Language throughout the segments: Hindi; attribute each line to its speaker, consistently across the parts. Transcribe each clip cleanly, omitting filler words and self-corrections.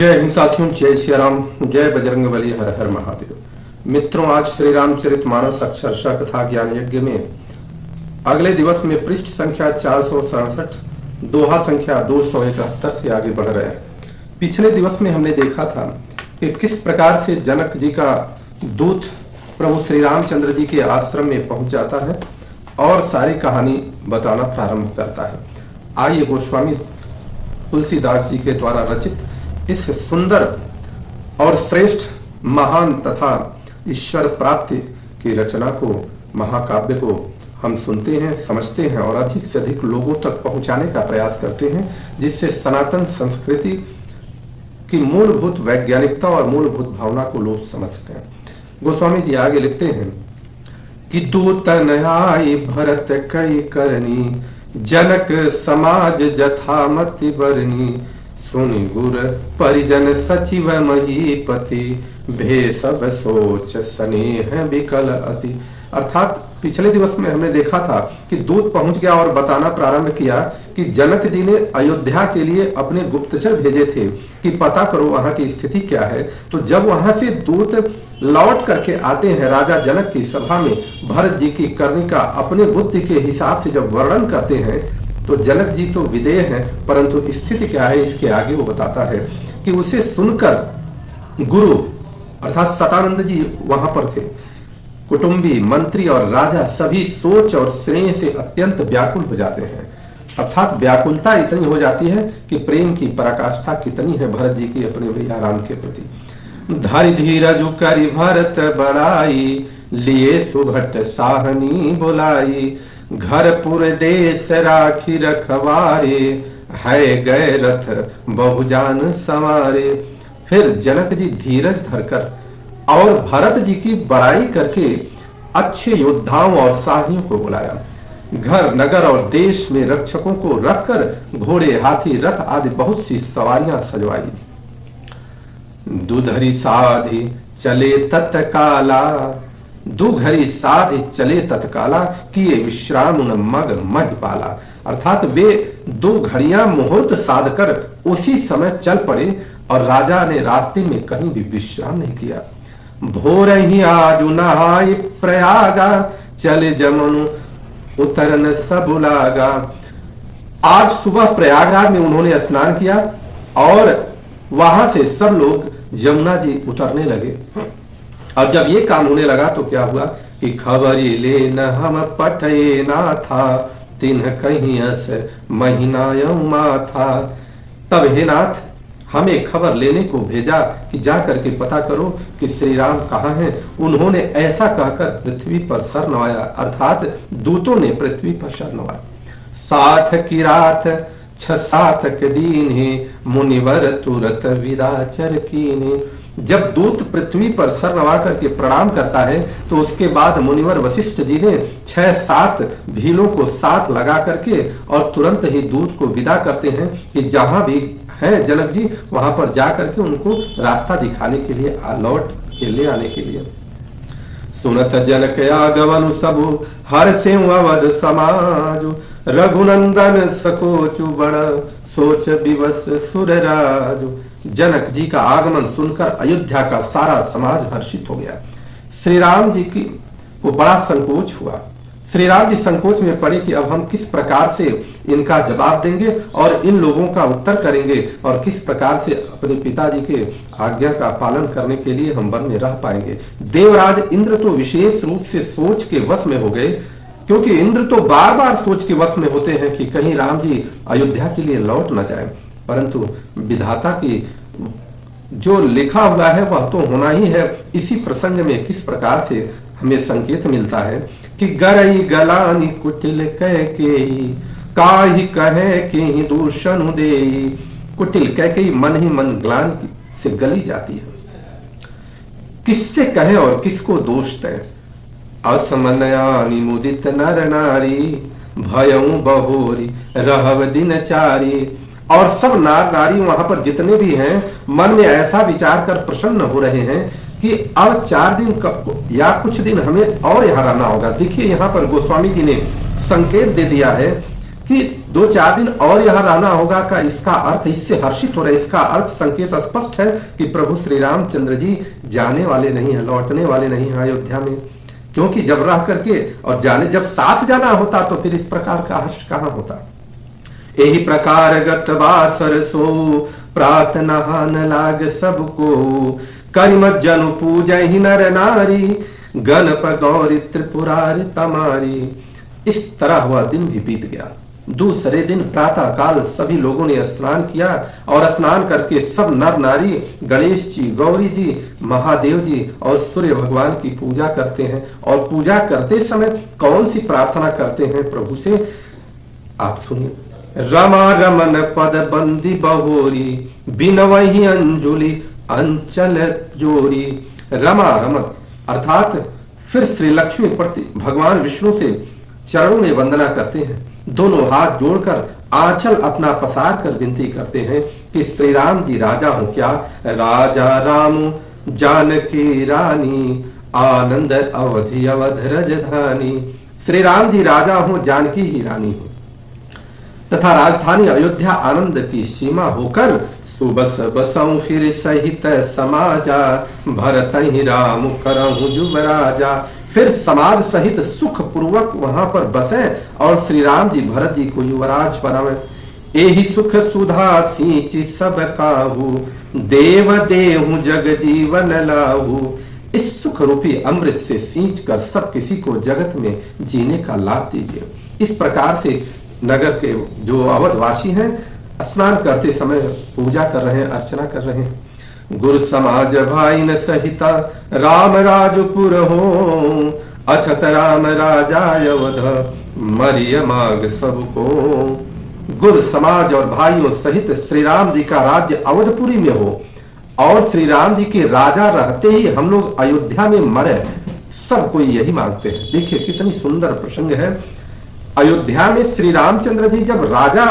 Speaker 1: जय हिंद साथियों, जय श्री राम, जय बजरंगबली, हर हर महादेव। मित्रों, आज श्री रामचरितमानस अक्षरशः कथा ज्ञान यज्ञ में अगले दिवस में पृष्ठ संख्या 467, दोहा संख्या 271 से आगे बढ़ रहे हैं। पिछले दिवस में हमने देखा था कि किस प्रकार से जनक जी का दूत प्रभु श्री रामचंद्र जी के आश्रम में पहुंच जाता है और सारी कहानी बताना प्रारंभ करता है। आइए गोस्वामी तुलसीदास जी के द्वारा रचित इस सुंदर और श्रेष्ठ महान तथा ईश्वर प्राप्ति की रचना को, महाकाव्य को हम सुनते हैं, समझते हैं और अधिक से अधिक लोगों तक पहुंचाने का प्रयास करते हैं, जिससे सनातन संस्कृति की मूलभूत वैज्ञानिकता और मूलभूत भावना को लोग समझ सकें। गोस्वामी जी आगे लिखते हैं कि दूत नयाई भरत कई करनी, जनक समाज जथामति बरनी, सुनि गुर परिजन सचिव महीपति, भे सब सोच स्नेह विकल अति। अर्थात पिछले दिवस में हमने देखा था कि दूत पहुंच गया और बताना प्रारंभ किया कि जनक जी ने अयोध्या के लिए अपने गुप्तचर भेजे थे कि पता करो वहां की स्थिति क्या है। तो जब वहां से दूत लौट करके आते हैं राजा जनक की सभा में, भरत जी की करनी का अपने बुद्धि के हिसाब से जब वर्णन करते हैं तो जनक जी तो विदेह हैं, परंतु स्थिति क्या है इसके आगे वो बताता है कि उसे सुनकर गुरु अर्थात सतानंद जी वहां पर थे, कुटुंबी, मंत्री और राजा सभी सोच और स्नेह से अत्यंत व्याकुल हो जाते हैं। अर्थात व्याकुलता इतनी हो जाती है कि प्रेम की पराकाष्ठा कितनी है भरत जी की अपने भैया राम के प्रति। धरि धीरज करि भरत बड़ाई, लिए सुभट साहनी बुलाई, घरपुर देश राखी रखवारे, है गए रथ बहुजान सवारे। फिर जनक जी धीरज धरकर और भरत जी की बड़ाई करके अच्छे योद्धाओं और साहियों को बुलाया, घर नगर और देश में रक्षकों को रखकर घोड़े, हाथी, रथ आदि बहुत सी सवारियां सजवाई। दुधरी साधि चले तत्काला, दुघरी साधि चले तत्काला, किए विश्राम मग महिपाला। अर्थात वे 2 घड़ियां मुहूर्त साध कर उसी समय चल पड़े और राजा ने रास्ते में कहीं भी विश्राम नहीं किया। भोर ही आज नहाय प्रयागा, चले जमुन उतरन सब लागा। आज सुबह प्रयागराज में उन्होंने स्नान किया और वहां से सब लोग यमुना जी उतरने लगे। और जब ये काम होने लगा तो क्या हुआ कि खबरी ले न हम पठे ना था, तिन्ह कहीं अस महीना यौमा था। तब हे नाथ, हमें खबर लेने को भेजा कि जा करके पता करो कि श्री राम कहाँ हैं। उन्होंने ऐसा कहकर पृथ्वी पर सर नवाया, अर्थात दूतों ने पृथ्वी पर सर नवाया। साथ की रात 6-7 के दिन ही, मुनिवर तुरत विदाचर कीने। जब दूत पृथ्वी पर सर नवा करके प्रणाम करता है तो उसके बाद मुनिवर वशिष्ठ जी ने 6-7 भीलों को साथ लगा करके और तुरंत ही दूत को विदा करते हैं कि जहां भी है जनक जी वहां पर जा करके उनको रास्ता दिखाने के लिए, लौट के ले आने के लिए। सुनत जनक आगमन सबु, हर से अवध समाज, रघुनंदन सकोचु बड़ा, सोच विवश सुरराज। जनक जी का आगमन सुनकर अयोध्या का सारा समाज हर्षित हो गया। श्री राम जी की को बड़ा संकोच हुआ। श्री राम जी संकोच में पड़े कि अब हम किस प्रकार से इनका जवाब देंगे और इन लोगों का उत्तर करेंगे और किस प्रकार से अपने पिताजी के आज्ञा का पालन करने के लिए हम वन में रह पाएंगे। देवराज इंद्र तो विशेष रूप से सोच के वश में हो गए, क्योंकि इंद्र तो बार बार सोच के वश में होते हैं कि कहीं राम जी अयोध्या के लिए लौट न जाए, परंतु विधाता की जो लिखा हुआ है वह तो होना ही है। इसी प्रसंग में किस प्रकार से हमें संकेत मिलता है कि गरई गलानी कुटिल कह के, काहि कहे के ही दूषण देई। कुटिल कह के मन ही मन ग्लानि से गली जाती है। किससे कहे और किसको दोष दे। असमनयानि मुदित नर नारी, भयऊ बहोरी रहव दिनचारी। और सब नार नारी वहां पर जितने भी हैं मन में ऐसा विचार कर प्रसन्न हो रहे हैं कि अब 4 दिन या कुछ दिन हमें और यहाँ रहना होगा। देखिए यहाँ पर गोस्वामी जी ने संकेत दे दिया है कि 2-4 दिन और यहाँ रहना होगा का इसका अर्थ, इससे हर्षित हो रहे, इसका अर्थ संकेत स्पष्ट है कि प्रभु श्री रामचंद्र जी जाने वाले नहीं है, लौटने वाले नहीं है अयोध्या में। क्योंकि जब रह करके और जाने, जब साथ जाना होता तो फिर इस प्रकार का हर्ष कहाँ होता। यही प्रकार गत बासर सो प्रार्थना न लाग सबको, करिम जनु पूजै ही नर नारी, गणप गौरी त्रिपुरारी तमारी। इस तरह हुआ दिन भी बीत गया। दूसरे दिन प्रातः काल सभी लोगों ने स्नान किया और स्नान करके सब नर नारी गणेश जी, गौरी जी, महादेव जी और सूर्य भगवान की पूजा करते हैं। और पूजा करते समय कौन सी प्रार्थना करते हैं प्रभु से, आप सुनिए। रमा रमन पद बंदी बहोरी, बिनवही अंजुलि अंचल जोरी। रमा रमन अर्थात फिर श्री लक्ष्मी प्रति भगवान विष्णु से चरणों में वंदना करते हैं, दोनों हाथ जोड़कर आंचल अपना पसार कर विनती करते हैं कि श्री राम जी राजा हो क्या, राजा राम जानकी रानी, आनंद अवधि अवध राजधानी। श्री राम जी राजा हो, जानकी ही रानी हो तथा राजधानी अयोध्या आनंद की सीमा होकर सुबस बसऊं फिर सहित समाजा, भरत ही राम करहु युवराजा। फिर समाज सहित सुख पूर्वक वहां पर बसे और श्री राम जी भरत जी को युवराज बनावे। एहि सुख सुधा सींच सब काहू, देव देहु जग जीवन लाहू। इस सुख रूपी अमृत से सींच कर सब किसी को जगत में जीने का लाभ दीजिए। इस प्रकार से नगर के जो अवधवासी हैं स्नान करते समय पूजा कर रहे हैं, अर्चना कर रहे हैं। गुरु समाज भाई न सहिता राम राजपुर हो, अछत राम राजा अवध मरिय माग सबको। गुरु समाज और भाइयों सहित श्री राम जी का राज्य अवधपुरी में हो और श्री राम जी के राजा रहते ही हम लोग अयोध्या में मरे, सब कोई यही मांगते हैं। देखिए कितनी सुंदर प्रसंग है। अयोध्या में श्री रामचंद्र जी जब राजा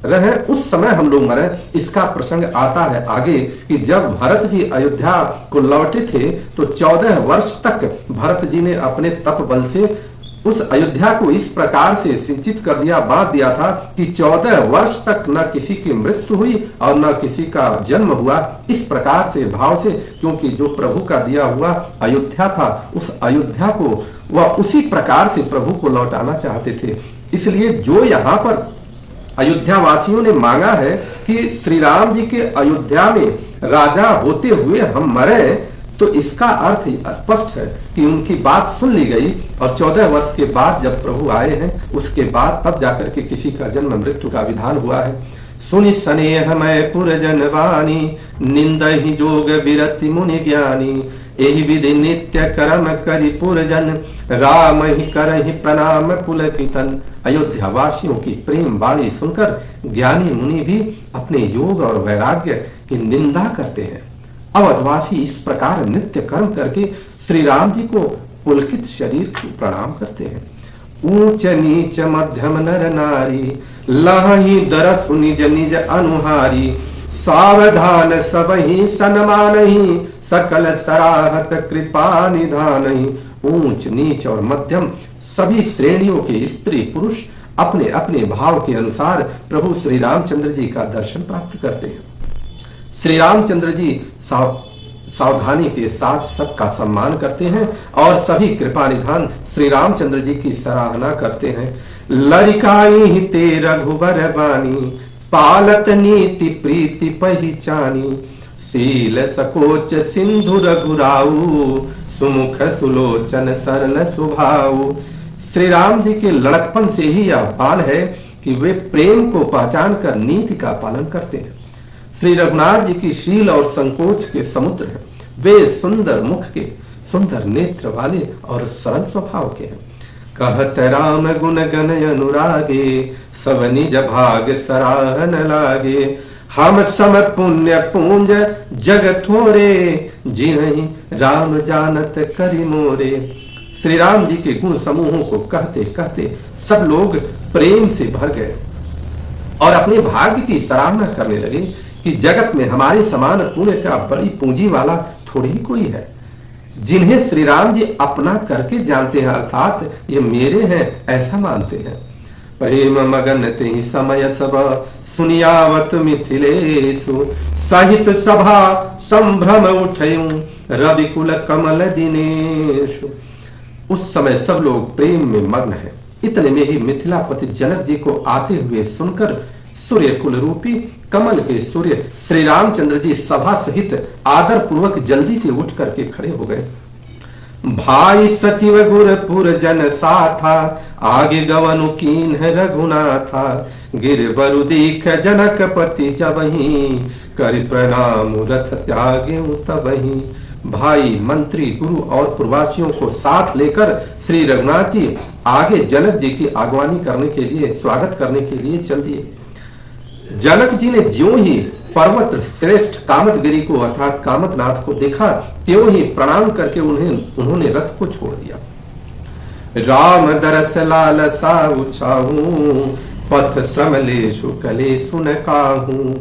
Speaker 1: रहे उस समय हम लोग मरे, इसका प्रसंग आता है आगे कि जब भरत जी अयोध्या को लौटे थे तो 14 वर्ष तक भरत जी ने अपने तप बल से उस अयोध्या को इस प्रकार से सिंचित कर दिया, बांध दिया था कि 14 वर्ष तक न किसी की मृत्यु हुई और न किसी का जन्म हुआ। इस प्रकार से भाव से, क्योंकि जो प्रभु का दिया हुआ अयोध्या था, उस अयोध्या को वह उसी प्रकार से प्रभु को लौटाना चाहते थे। इसलिए जो यहाँ पर अयोध्या वासियों ने मांगा है कि श्री राम जी के अयोध्या में राजा होते हुए हम मरे, तो इसका अर्थ स्पष्ट है कि उनकी बात सुन ली गई और 14 वर्ष के बाद जब प्रभु आए हैं उसके बाद तब जाकर के किसी का जन्म मृत्यु का विधान हुआ है। सुनि स्नेह मय पुरजन वाणी, निंद ही जोग विरति मुनि ज्ञानी। एहि विधि नित्य कर्म करि पुरजन, राम ही करहि प्रणाम पुलकितन। अयोध्या वासियों की प्रेम वाणी सुनकर ज्ञानी मुनि भी अपने योग और वैराग्य की निंदा करते हैं। अवधवासी इस प्रकार नित्य कर्म करके श्री राम जी को पुलकित शरीर को प्रणाम करते हैं। ऊंच नीच मध्यम नर नारी, लहहि दरस निज निज अनुहारी। सावधान सबहि सन्मानहि, सकल सराहत कृपा निधानहि। ऊंच नीच और मध्यम सभी श्रेणियों के स्त्री पुरुष अपने अपने भाव के अनुसार प्रभु श्री रामचंद्र जी का दर्शन प्राप्त करते हैं। श्री रामचंद्र जी सावधानी के साथ सबका सम्मान करते हैं और सभी कृपा निधान श्री रामचंद्र जी की सराहना करते हैं। लरिकाई ही ते रघुबर बानी, पालत नीति प्रीति पहिचानी। सील सकोच सिंधु रघुराऊ, सुमुख सुलोचन सरल सुभाऊ। श्री राम जी के लड़कपन से ही यह भान है कि वे प्रेम को पहचान कर नीति का पालन करते हैं। श्री रघुनाथ जी की शील और संकोच के समुद्र हैं। वे सुंदर मुख के, सुंदर नेत्र वाले और सरल स्वभाव के हैं। कहत राम गुण गण अनुरागे, सब निज भाग सराहन लागे। हम सम पुण्य पूंज जग थोरे, जिन्हि राम जानत करि मोरे। श्री राम जी के गुण समूहों को कहते कहते सब लोग प्रेम से भर गए और अपने भाग्य की सराहना करने लगे कि जगत में हमारे समान पुण्य का बड़ी पूंजी वाला थोड़ी ही कोई है। जिन्हें श्री राम जी अपना करके जानते हैं, अर्थात ये मेरे हैं ऐसा मानते हैं। प्रेम मगन ते समय सब सुनियावत मिथिलेशु सहित सभा संभ्रम उठयूं रविकुल कमल दिनेशु। उस समय सब लोग प्रेम में मग्न हैं। इतने में ही मिथिलापति जनक जी को आते हुए सुनकर सूर्य कुल रूपी कमल के सूर्य श्री रामचंद्र जी सभा सहित आदर पूर्वक जल्दी से उठ करके खड़े हो गए। भाई सचिव गुरपुर जन साथा आगे गवनु कीन रघुनाथा गिर बरु दीख जनक पति जबही कर प्रणाम रथ त्यागे तबही। भाई मंत्री गुरु और पूर्वासियों को साथ लेकर श्री रघुनाथ जी आगे जनक जी की अगवानी करने के लिए स्वागत करने के लिए चल दिए। जनक जी ने ज्यों ही पर्वत श्रेष्ठ कामतगिरी को अर्थात कामतनाथ को देखा त्यों ही प्रणाम करके उन्होंने रथ को छोड़ दिया। राम दरस लाल साहु छाहू पथ श्रमलेशु कले सुन काहू।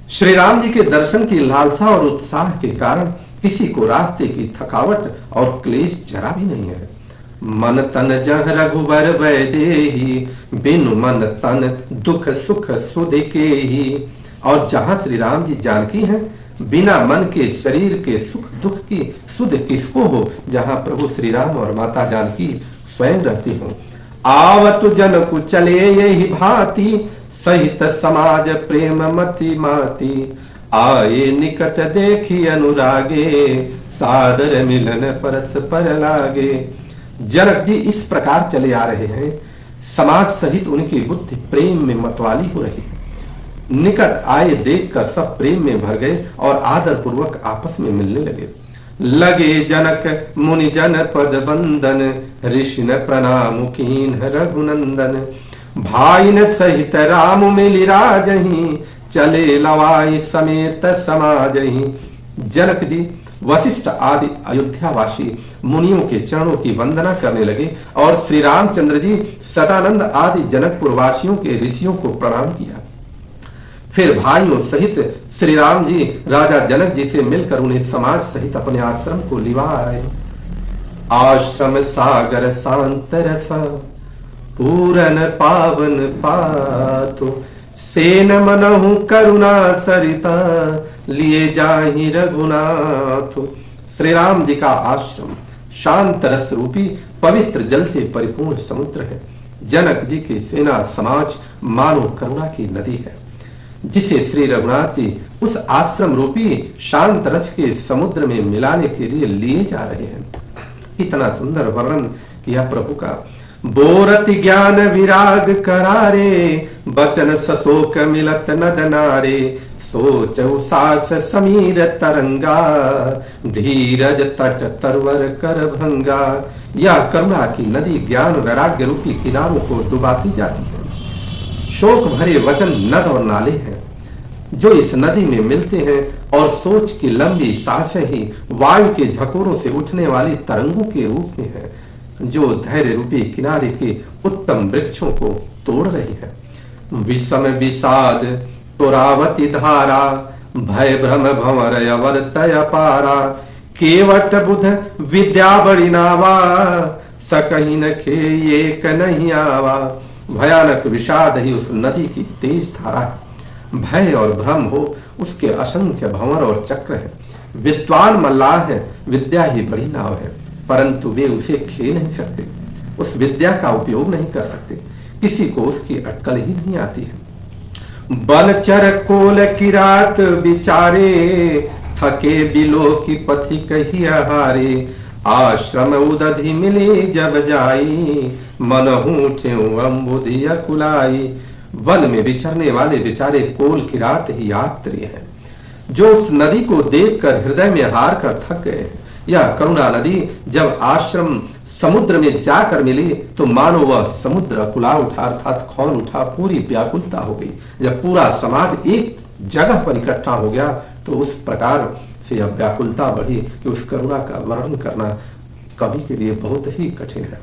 Speaker 1: श्री राम जी के दर्शन की लालसा और उत्साह के कारण किसी को रास्ते की थकावट और क्लेश जरा भी नहीं है। मन तन जह रघुबर वैदेही बिनु मन तन दुख सुख सुध के ही। और जहां श्री राम जी जानकी हैं बिना मन के शरीर के सुख दुख की सुध किसको हो, जहां प्रभु श्री राम और माता जानकी स्वयं रहती हो। आवत जन को चले यही भांति सहित समाज प्रेम मति माती आए निकट देखी अनुरागे सादर मिलन परस्पर लागे। जनक जी इस प्रकार चले आ रहे हैं, समाज सहित उनकी बुद्धि प्रेम में मतवाली हो रही है। निकट आए देखकर सब प्रेम में भर गए और आदर पूर्वक आपस में मिलने लगे। लगे जनक मुनि जन पद बंदन ऋषि न प्रणाम कीन रघुनंदन। भाई न सहित राम मिली राजही चले लवाई समेत समाजही। जनक जी वशिष्ठ आदि अयोध्यावासी मुनियों के चरणों की वंदना करने लगे और श्री रामचंद्र जी सदानंद आदि जनकपुर वासियों के ऋषियों को प्रणाम किया। फिर भाइयों सहित श्री राम जी राजा जनक जी से मिलकर उन्हें समाज सहित अपने आश्रम को लिवा आए। आश्रम सागर शांत रसा पूरन पावन पातो सेन मनहु करुणा सरिता लिए जाहि रघुनाथ। श्री राम जी का आश्रम शांत रस रूपी पवित्र जल से परिपूर्ण समुद्र है। जनक जी की सेना समाज मानो करुणा की नदी है, जिसे श्री रघुनाथ जी उस आश्रम रूपी शांत रस के समुद्र में मिलाने के लिए लिए जा रहे हैं। इतना सुंदर वर्णन किया प्रभु का। बोरति ज्ञान विराग करारे बचन सशोक मिलत नद नारे सोच सास समीर तरंगा धीरज तट तरवर कर भंगा। यह करुणा की नदी ज्ञान वैराग्य रूपी किनारों को डुबाती जाती है। शोक भरे वचन नद और नाले हैं जो इस नदी में मिलते हैं और सोच की लंबी सांसें ही वायु के झकोरों से उठने वाली तरंगों के रूप में है जो धैर्य रूपी किनारे के उत्तम वृक्षों को तोड़ रही है। विषम विषाद तोरावती धारा भय भ्रम भंवर अवर्तय पारा केवट बुध विद्या बड़ी नावा सकही न खे एक नहीं आवा। भयानक विषाद ही उस नदी की तेज धारा है। भय और भ्रम हो उसके असंख्य भंवर और चक्र है। विद्वान मल्लाह है, विद्या ही बड़ी नाव है, परंतु वे उसे खेल नहीं सकते, उस विद्या का उपयोग नहीं कर सकते, किसी को उसकी अटकल ही नहीं आती है। बलचर कोल किरात बिचारे थके बिलो की पथि कही हारे आश्रम उदधि मिले जब जाई मनहु ठेऊ अम्बुधिया कुलाई। वन में विचरने वाले बेचारे कोल किरात ही यात्री हैं जो उस नदी को देखकर हृदय में हार कर थक गए हैं। यह करुणा नदी जब आश्रम समुद्र में जाकर मिली तो मानो वह समुद्र कुला उठा अर्थात खौल उठा, पूरी व्याकुलता हो गई। जब पूरा समाज एक जगह पर इकट्ठा हो गया तो उस प्रकार से यह व्याकुलता बढ़ी कि उस करुणा का वर्णन करना कवि के लिए बहुत ही कठिन है।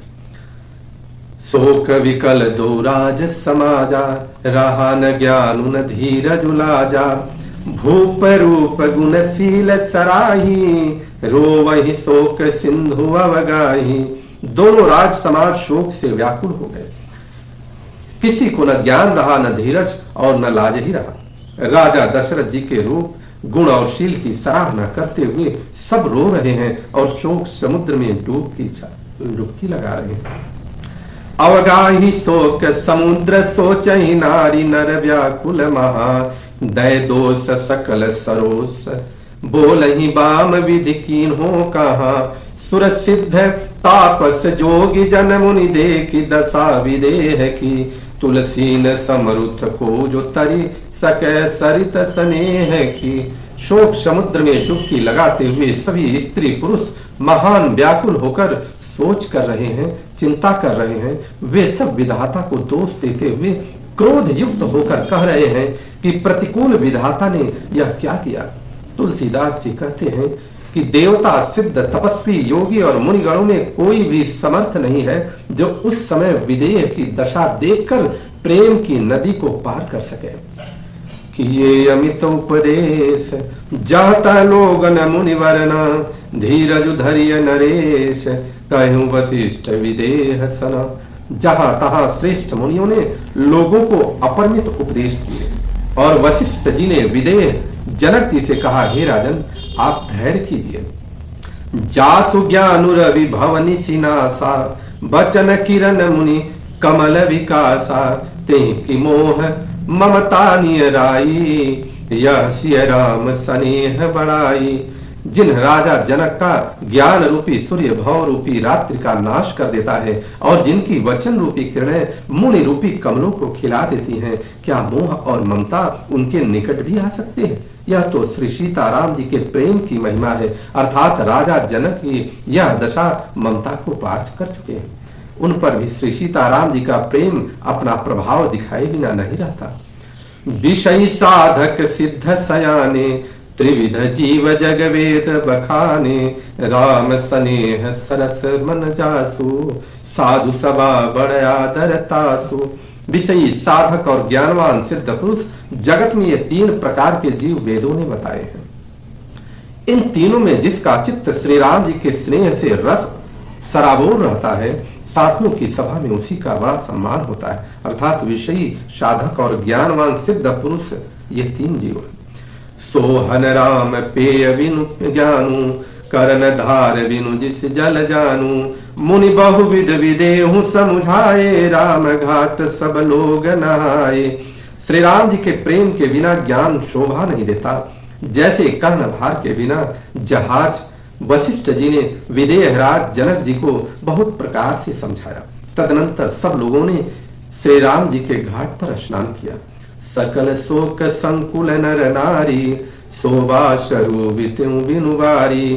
Speaker 1: शोक विकल दो राज समाजा रहा न ज्ञान न धीरज लाजा भूप रूप गुणशील सराही रोवहि शोक सिंधु अवगाही। दोनों राज समाज शोक से व्याकुल हो गए। किसी को न ज्ञान रहा, न धीरज और न लाज ही रहा। राजा दशरथ जी के रूप, गुण और शील की सराहना करते हुए सब रो रहे हैं और शोक समुद्र में डुबकी लगा रहे हैं। अवगाही शोक समुद्र सोचहि नारी, नर व्याकुल महा दय दोष सकल सरोस, बोलहि बाम विधि कीन्हो कहा, सुर सिद्ध तापस जोगी जन मुनि देखी, दशा विदेह की तुलसी न समरुथ को, जो तरी सके सरित स्नेह की। शोक समुद्र में डुबकी लगाते हुए सभी स्त्री पुरुष महान व्याकुल होकर सोच कर रहे हैं, चिंता कर रहे हैं। वे सब विधाता को दोष देते हुए क्रोध युक्त होकर कह रहे हैं कि प्रतिकूल विधाता ने यह क्या किया। तुलसीदास जी कहते हैं कि देवता, सिद्ध, तपस्वी, योगी और मुनिगणों में कोई भी समर्थ नहीं है जो उस समय विदेह की दशा देखकर प्रेम की नदी को पार कर सके। कि ये अमित उपदेश जाता लोगन मुनिवरना, धीरज धरिय नरेश कहूं वशिष्ठ विदेह सना। जहां तहां श्रेष्ठ मुनियों ने लोगों को अपरिमित उपदेश दिए और वशिष्ठ जी ने विदेह जनक जी से कहा, हे राजन, आप धैर्य कीजिए। जासु ज्ञानुरवि भवनि सिनासा, बचन किरण मुनि कमल विकासा, तेहि की मोह ममता नियराई, यह सिय राम स्नेह बढ़ाई। जिन राजा जनक का ज्ञान रूपी सूर्य भव रूपी रात्रि का नाश कर देता है और जिनकी वचन रूपी किरणें मुनि रूपी कमलों को खिला देती हैं, क्या मोह और ममता उनके निकट भी आ सकते हैं? यह तो श्री सीताराम जी के प्रेम की महिमा है। अर्थात राजा जनक की यह दशा ममता को पार कर चुके हैं। उन पर भी श्री सीताराम जी का प्रेम अपना प्रभाव दिखाए बिना नहीं रहता। विषय साधक सिद्ध सयाने, त्रिविध जीव जग वेद बखाने, राम स्नेह सरस मन जासु, साधु सभा बड़ आदर तासु। विषयी, साधक और ज्ञानवान सिद्ध पुरुष, जगत में ये तीन प्रकार के जीव वेदों ने बताए हैं। इन तीनों में जिसका चित्त श्री राम जी के स्नेह से रस सराबोर रहता है, साधुओं की सभा में उसी का बड़ा सम्मान होता है। अर्थात विषयी, साधक और ज्ञानवान सिद्ध पुरुष, ये तीन जीव हैं। सोहन राम पेय बिनु ज्ञानु, करण धार बिनु जिस जल जानू, मुनि बहुविध विदेहु समुझाए, राम घाट सब लोग नहाए। श्री राम जी के प्रेम के बिना ज्ञान शोभा नहीं देता। जैसे कर्ण भार के बिना जहाज, वशिष्ठ जी ने विदेहराज जनक जी को बहुत प्रकार से समझाया। तदनंतर सब लोगों ने श्री राम जी के घाट पर स्नान किया। सकल शोक संकुल नर नारी, शोभा स्वरूप बिनुवारी,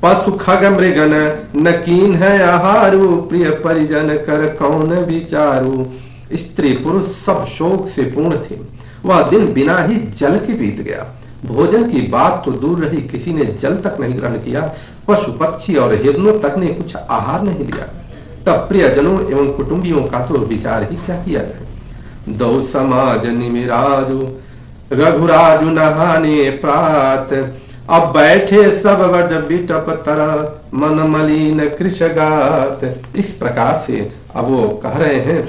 Speaker 1: पशु खग मृगन न कीन है आहारू, प्रिय परिजन कर कौन विचारू। स्त्री पुरुष सब शोक से पूर्ण थे। वह दिन बिना ही जल के बीत गया। भोजन की बात तो दूर रही, किसी ने जल तक नहीं ग्रहण किया। पशु पक्षी और हिरणों तक ने कुछ आहार नहीं लिया। तब प्रियजनों एवं कुटुंबियों का तो विचार ही क्या किया जाए। दो समाज निमिराजु, रघुराजु नहाने प्रात, अब बैठे सब वड बिटप तरा, मन मलिन कृषगात। इस प्रकार से अब वो कह रहे हैं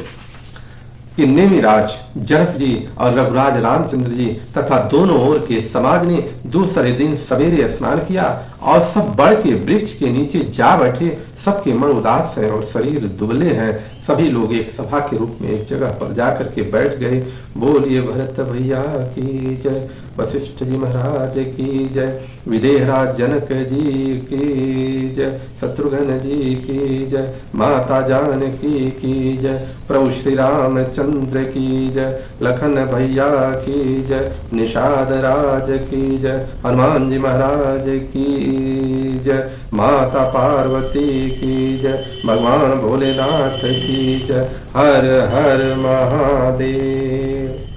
Speaker 1: कि नेमिराज जनक जी और रघुराज रामचंद्र जी तथा दोनों ओर के समाज ने दूसरे दिन सवेरे स्नान किया और सब बड़ के वृक्ष के नीचे जा बैठे। सबके मन उदास है और शरीर दुबले हैं। सभी लोग एक सभा के रूप में एक जगह पर जाकर के बैठ गए। बोलिए भरत भैया की जय, वशिष्ठ जी महाराज की जय, विदेहराज जनक जी की जय, शत्रुघ्न जी की जय, माता जानकी की जय, प्रभु श्री रामचंद्र की जय, लखन भैया की जय, निषाद राज की जय, हनुमान जी महाराज की जय, माता पार्वती की जय, भगवान भोलेनाथ की जय। हर हर महादेव।